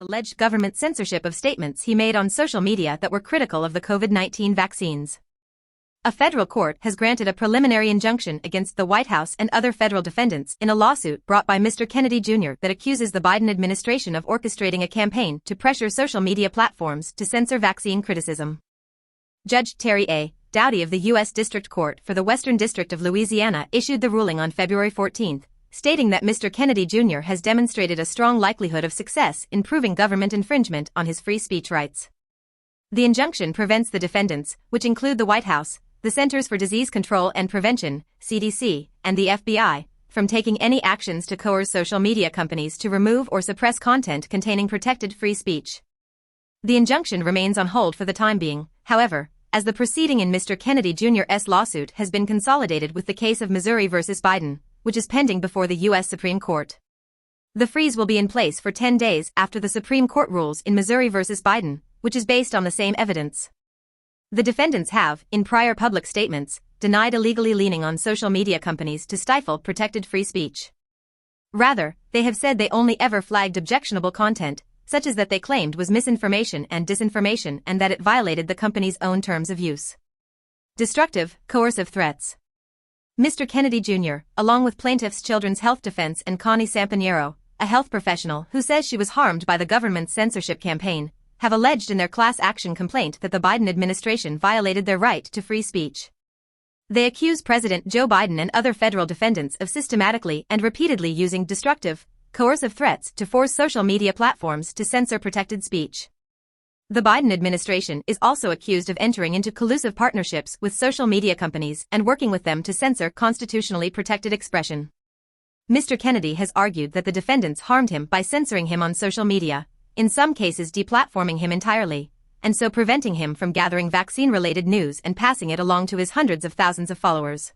alleged government censorship of statements he made on social media that were critical of the COVID-19 vaccines. A federal court has granted a preliminary injunction against the White House and other federal defendants in a lawsuit brought by Mr. Kennedy Jr. that accuses the Biden administration of orchestrating a campaign to pressure social media platforms to censor vaccine criticism. Judge Terry A. Doughty of the U.S. District Court for the Western District of Louisiana issued the ruling on February 14, stating that Mr. Kennedy Jr. has demonstrated a strong likelihood of success in proving government infringement on his free speech rights. The injunction prevents the defendants, which include the White House, the Centers for Disease Control and Prevention, CDC, and the FBI, from taking any actions to coerce social media companies to remove or suppress content containing protected free speech. The injunction remains on hold for the time being, however, as the proceeding in Mr. Kennedy Jr.'s lawsuit has been consolidated with the case of Missouri versus Biden, which is pending before the U.S. Supreme Court. The freeze will be in place for 10 days after the Supreme Court rules in Missouri versus Biden, which is based on the same evidence. The defendants have, in prior public statements, denied illegally leaning on social media companies to stifle protected free speech. Rather, they have said they only ever flagged objectionable content, such as that they claimed was misinformation and disinformation and that it violated the company's own terms of use. Destructive, coercive threats. Mr. Kennedy Jr., along with plaintiffs Children's Health Defense and Connie Sampiero, a health professional who says she was harmed by the government's censorship campaign, have alleged in their class action complaint that the Biden administration violated their right to free speech. They accuse President Joe Biden and other federal defendants of systematically and repeatedly using destructive, coercive threats to force social media platforms to censor protected speech. The Biden administration is also accused of entering into collusive partnerships with social media companies and working with them to censor constitutionally protected expression. Mr. Kennedy has argued that the defendants harmed him by censoring him on social media, in some cases deplatforming him entirely, and so preventing him from gathering vaccine-related news and passing it along to his hundreds of thousands of followers.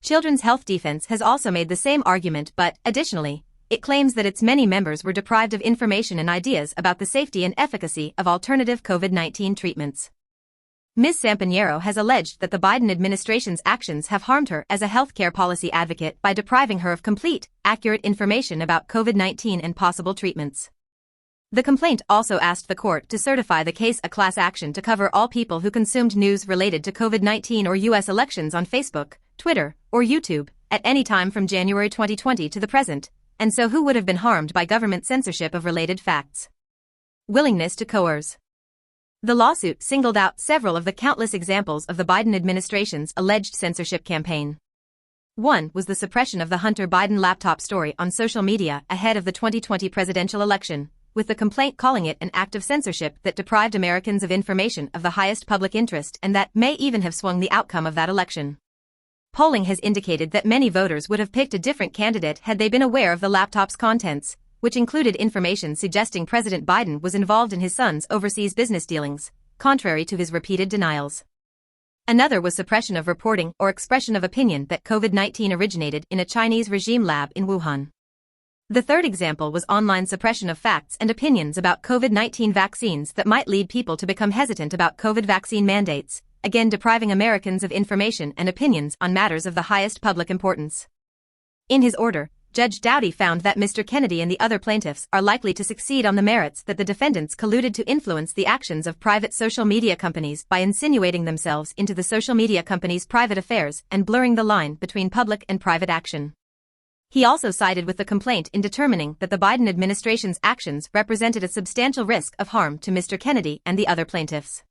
Children's Health Defense has also made the same argument, but, additionally, it claims that its many members were deprived of information and ideas about the safety and efficacy of alternative COVID-19 treatments. Ms. Sampiero has alleged that the Biden administration's actions have harmed her as a healthcare policy advocate by depriving her of complete, accurate information about COVID-19 and possible treatments. The complaint also asked the court to certify the case a class action to cover all people who consumed news related to COVID-19 or U.S. elections on Facebook, Twitter, or YouTube, at any time from January 2020 to the present, and so who would have been harmed by government censorship of related facts. Willingness to coerce. The lawsuit singled out several of the countless examples of the Biden administration's alleged censorship campaign. One was the suppression of the Hunter Biden laptop story on social media ahead of the 2020 presidential election, with the complaint calling it an act of censorship that deprived Americans of information of the highest public interest and that may even have swung the outcome of that election. Polling has indicated that many voters would have picked a different candidate had they been aware of the laptop's contents, which included information suggesting President Biden was involved in his son's overseas business dealings, contrary to his repeated denials. Another was suppression of reporting or expression of opinion that COVID-19 originated in a Chinese regime lab in Wuhan. The third example was online suppression of facts and opinions about COVID-19 vaccines that might lead people to become hesitant about COVID vaccine mandates, again depriving Americans of information and opinions on matters of the highest public importance. In his order, Judge Doughty found that Mr. Kennedy and the other plaintiffs are likely to succeed on the merits that the defendants colluded to influence the actions of private social media companies by insinuating themselves into the social media companies' private affairs and blurring the line between public and private action. He also sided with the complaint in determining that the Biden administration's actions represented a substantial risk of harm to Mr. Kennedy and the other plaintiffs.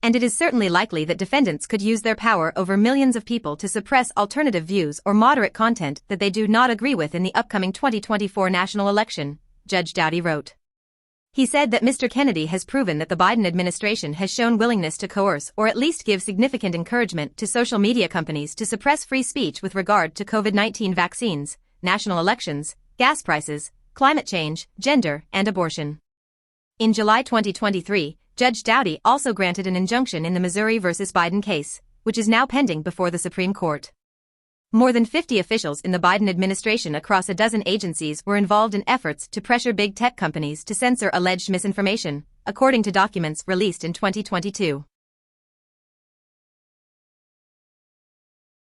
And it is certainly likely that defendants could use their power over millions of people to suppress alternative views or moderate content that they do not agree with in the upcoming 2024 national election, Judge Doughty wrote. He said that Mr. Kennedy has proven that the Biden administration has shown willingness to coerce or at least give significant encouragement to social media companies to suppress free speech with regard to COVID-19 vaccines, national elections, gas prices, climate change, gender, and abortion. In July 2023, Judge Doughty also granted an injunction in the Missouri versus Biden case, which is now pending before the Supreme Court. More than 50 officials in the Biden administration across a dozen agencies were involved in efforts to pressure big tech companies to censor alleged misinformation, according to documents released in 2022.